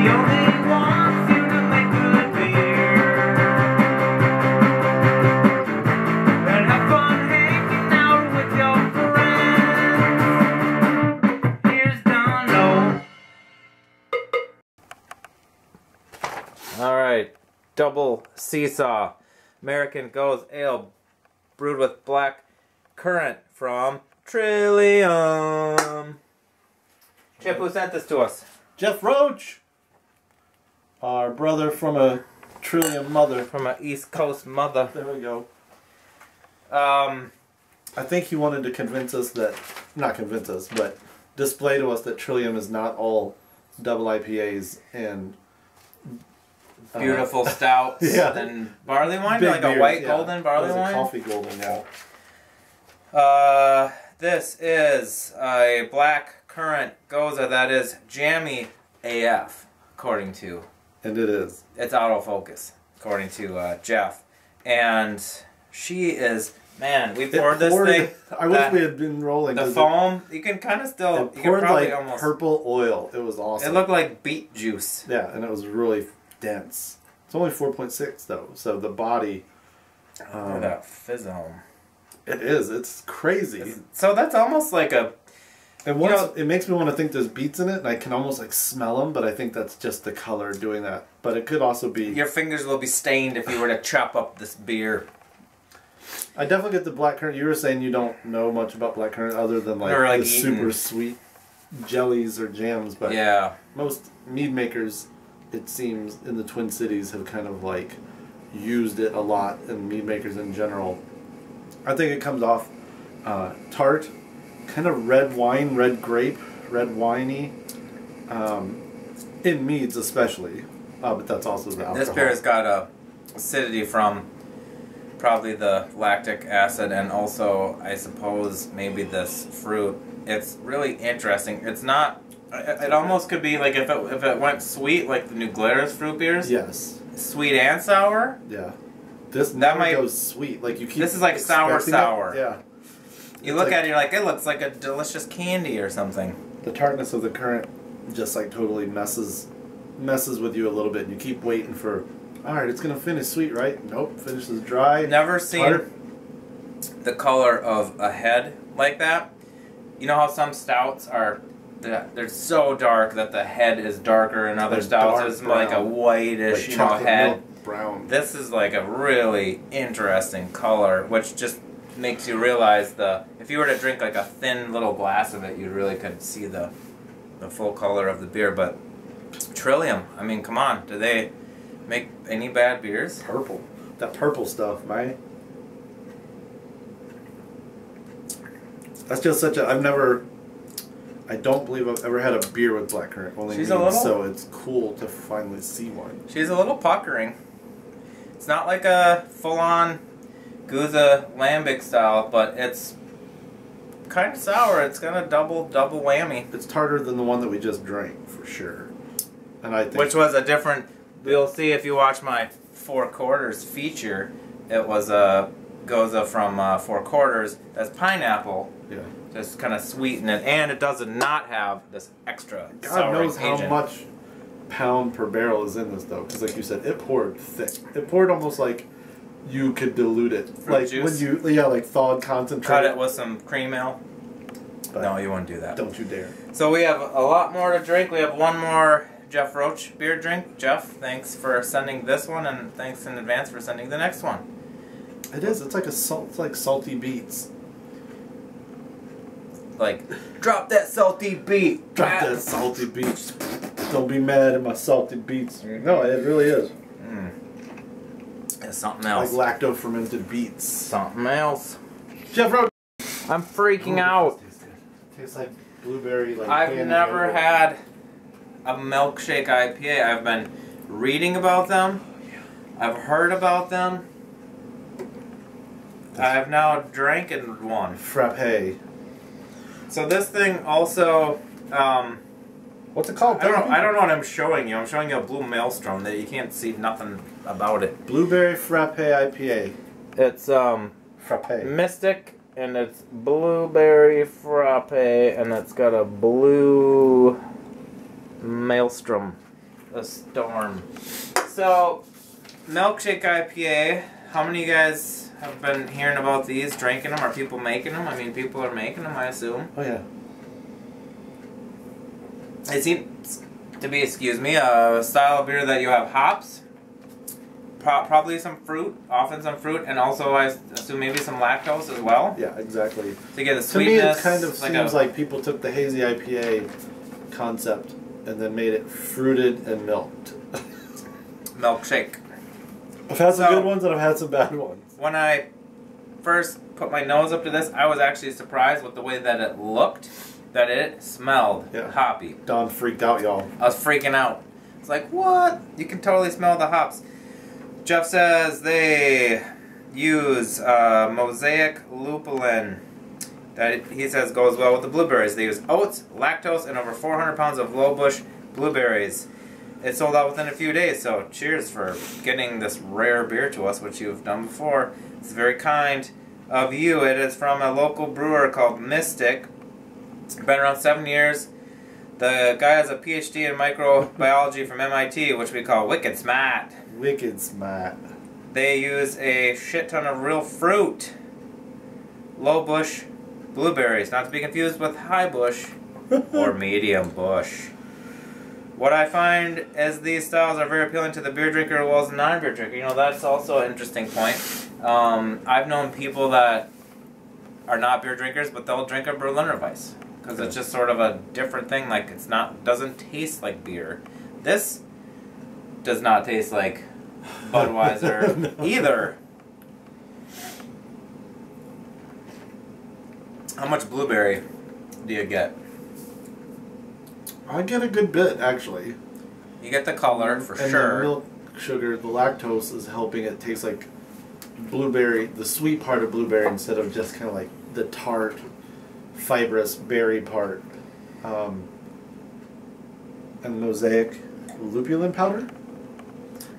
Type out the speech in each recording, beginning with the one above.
only wants you to make good beer and have fun hanging out with your friends. Here's Dono. Alright, double seesaw American Gose Ale brewed with Black Currant from Trillium. Chip, who sent this to us? Jeff Roach, our brother from a Trillium mother. From an East Coast mother. There we go. I think he wanted to convince us that, not convince us, but display to us that Trillium is not all double IPAs and beautiful stouts yeah. and barley wine, Big like beers, a white yeah. golden barley wine. A coffee golden, yeah. This is a Black Currant Gose that is jammy AF, according to. And it is. It's autofocus, according to Jeff. And she is, man, we poured this thing. I wish we had been rolling. The foam, you can kind of still, it you poured can probably like almost. purple oil. It was awesome. It looked like beet juice. Yeah, and it was really dense. It's only 4.6 though, so the body. Look at that fizz home. It is. It's crazy. So that's almost like a. And once, it makes me want to think there's beets in it, and I can almost like smell them, but I think that's just the color doing that. But it could also be. Your fingers will be stained if you were to chop up this beer. I definitely get the black currant. You were saying you don't know much about black currant other than like the super sweet jellies or jams, but yeah, most mead makers, it seems, in the Twin Cities have kind of like used it a lot, and mead makers in general. I think it comes off tart, kind of red wine, red grape, red winey, in meads especially, but that's also the alcohol. This beer has got a acidity from probably the lactic acid and also, I suppose, maybe this fruit. It's really interesting. It's not. It almost could be like if it went sweet, like the New Glarus fruit beers. Yes. Sweet and sour. Yeah. This never goes sweet. Like you keep. This is like sour. It. Yeah. You look at it, you're like, it looks like a delicious candy or something. The tartness of the currant just like totally messes with you a little bit, and you keep waiting for. All right, it's gonna finish sweet, right? Nope, finishes dry. Never seen the color of a head like that. You know how some stouts are, they're so dark that the head is darker, and other stouts is like a whitish, like head. Brown. This is like a really interesting color, which just makes you realize if you were to drink like a thin little glass of it, you really could see the full color of the beer. But Trillium, I mean, come on, do they make any bad beers? Purple. That purple stuff, man. That's just such a. I don't believe I've ever had a beer with black currant. Only mead, so it's cool to finally see one. She's a little puckering. It's not like a full-on Gose lambic style, but it's kind of sour. It's got a double whammy. It's tartar than the one that we just drank, for sure. And I think which was a different. You'll see if you watch my 4 Quarters feature. It was a Gose from 4 Quarters. That's pineapple. Yeah. Just kind of sweeten it, and it does not have this extra sour God knows agent. how much pound per barrel is in this though, because like you said, it poured thick. It poured almost like you could dilute it, fruit juice? when you like thawed concentrate. Cut it with some cream ale. But no, you wouldn't do that. Don't you dare. So we have a lot more to drink. We have one more Jeff Roach beer drink. Jeff, thanks for sending this one, and thanks in advance for sending the next one. It is. It's like it's like salty beets. Like, drop that salty beet. Drop that salty beets. Don't be mad at my salty beets. No, it really is. It's something else. Like lacto-fermented beets. Something else. Jeff Roach. I'm freaking out. Tastes like blueberry. Like I've never had a Milkshake IPA. I've been reading about them. I've heard about them. I've now drank one. Frappe. So this thing also, what's it called? I don't know what I'm showing you. I'm showing you a blue maelstrom that you can't see nothing about it. Blueberry Frappe IPA. It's Frappe. Mystic, and it's blueberry frappe, and it's got a blue maelstrom a storm. So, Milkshake IPA. How many of you guys have been hearing about these, drinking them? Are people making them? I mean, people are making them, I assume. Oh, yeah. It seems to be, excuse me, a style of beer that you have hops, probably some fruit, often some fruit, and also I assume maybe some lactose as well. Yeah, exactly. To get the sweetness. To me, it kind of seems like people took the hazy IPA concept and then made it fruited and milked. Milkshake. I've had some good ones and I've had some bad ones. When I first put my nose up to this, I was actually surprised with the way that it looked, that it smelled hoppy. Don freaked out, y'all. I was freaking out. It's like, what? You can totally smell the hops. Jeff says they use mosaic lupulin that he says goes well with the blueberries. They use oats, lactose, and over 400 pounds of low bush blueberries. It sold out within a few days, so cheers for getting this rare beer to us, which you've done before. It's very kind of you. It is from a local brewer called Mystic. Been around 7 years. The guy has a PhD in microbiology from MIT, which we call wicked smart. Wicked smart. They use a shit ton of real fruit. Low bush blueberries, not to be confused with high bush or medium bush. What I find is these styles are very appealing to the beer drinker as well as the non-beer drinker. You know, that's also an interesting point. I've known people that are not beer drinkers, but they'll drink a Berliner Weiss because it's just sort of a different thing. Like, it's not, doesn't taste like beer. This does not taste like Budweiser no. either. How much blueberry do you get? I get a good bit, actually. You get the color, for and sure. The milk sugar, the lactose is helping it taste like blueberry, the sweet part of blueberry instead of just kind of like the tart, fibrous berry part. And mosaic lupulin powder,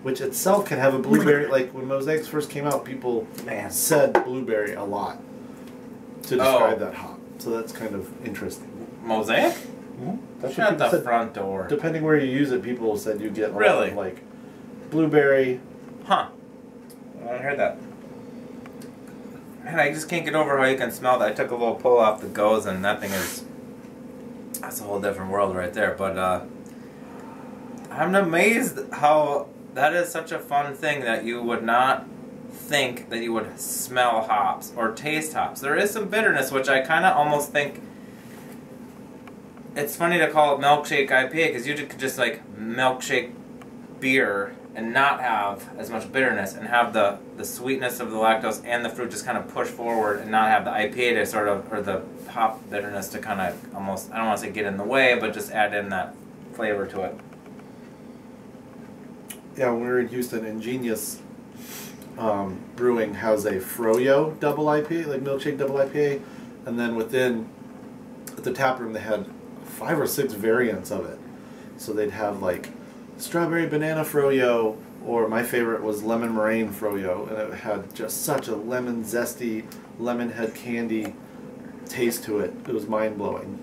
which itself can have a blueberry. Like when mosaics first came out, people said blueberry a lot to describe that hop. So that's kind of interesting. Mosaic? That's Shut the front door. Depending where you use it, people said you get a lot really of, like blueberry. Huh. I heard that. Man, I just can't get over how you can smell that. I took a little pull off the Gose and that thing is... That's a whole different world right there. But I'm amazed how that is such a fun thing that you would not think that you would smell hops or taste hops. There is some bitterness, which I kind of almost think... It's funny to call it Milkshake IPA because you could just like milkshake beer and not have as much bitterness and have the sweetness of the lactose and the fruit just kind of push forward and not have the IPA to sort of, or the hop bitterness to kind of almost, I don't want to say get in the way, but just add in that flavor to it. Yeah, when we were in Houston, Ingenious Brewing has a Froyo double IPA, like milkshake double IPA, and then within, at the tap room they had 5 or 6 variants of it. So they'd have like strawberry banana froyo, or my favorite was lemon meringue froyo, and it had just such a lemon zesty, lemon head candy taste to it. It was mind blowing.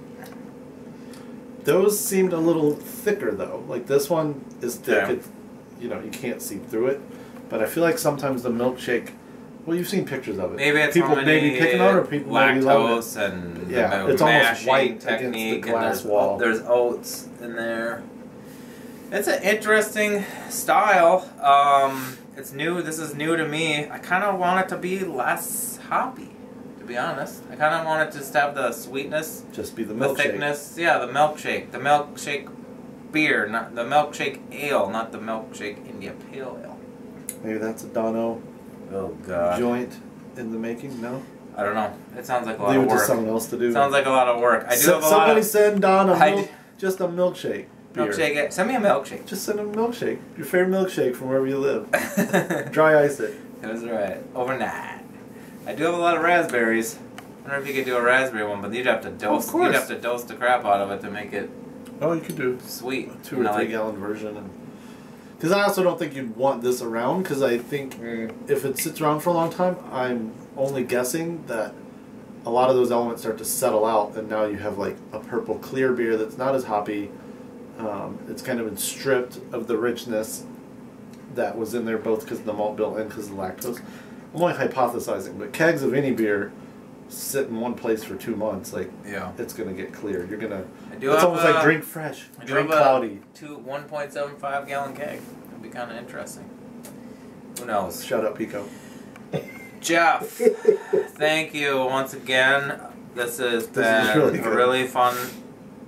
Those seemed a little thicker though. Like this one is thick. Yeah. It's, you know, you can't see through it. But I feel like sometimes the milkshake. Well, you've seen pictures of it. Maybe it's people maybe picking on, or people maybe love it. And yeah, the it's almost white technique against the glass and wall. There's oats in there. It's an interesting style. It's new. This is new to me. I kind of want it to be less hoppy, to be honest. I kind of want it to just have the sweetness, just be the milkshake, milkshake. Thickness. Yeah, the milkshake beer, not the milkshake ale, not the milkshake India Pale Ale. Maybe that's a Dono. Oh God. Joint in the making? No? I don't know. It sounds like a lot Leave of it work. to someone else to do. Sounds like a lot of work. I do have a lot somebody of... send Don just a milkshake. Beer. Milkshake. Send me a milkshake. Just send him a milkshake. Your favorite milkshake from wherever you live. Dry ice it. That was right. Overnight. I do have a lot of raspberries. I don't know if you could do a raspberry one, but you'd have to dose. You'd have to dose the crap out of it to make it. Oh, you could do sweet. A 2 or 3 gallon version. Because I also don't think you'd want this around, because I think if it sits around for a long time, I'm only guessing that a lot of those elements start to settle out, and now you have like a purple clear beer that's not as hoppy, It's kind of been stripped of the richness that was in there, both because of the malt bill and because of the lactose. I'm only hypothesizing, but kegs of any beer sit in one place for 2 months, like it's gonna get clear. You're gonna. It's almost like drink fresh, drink cloudy. 1.75 gallon keg. That'd be kind of interesting. Who knows? Shout out Pico. Jeff, thank you once again. This has been a really fun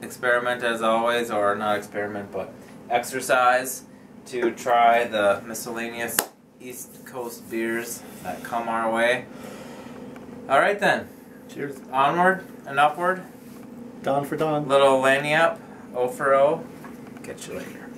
experiment as always, or not experiment, but exercise to try the miscellaneous East Coast beers that come our way. Alright then. Cheers. Onward and upward. Dawn for dawn. Little lagniappe, O for O. Catch you later.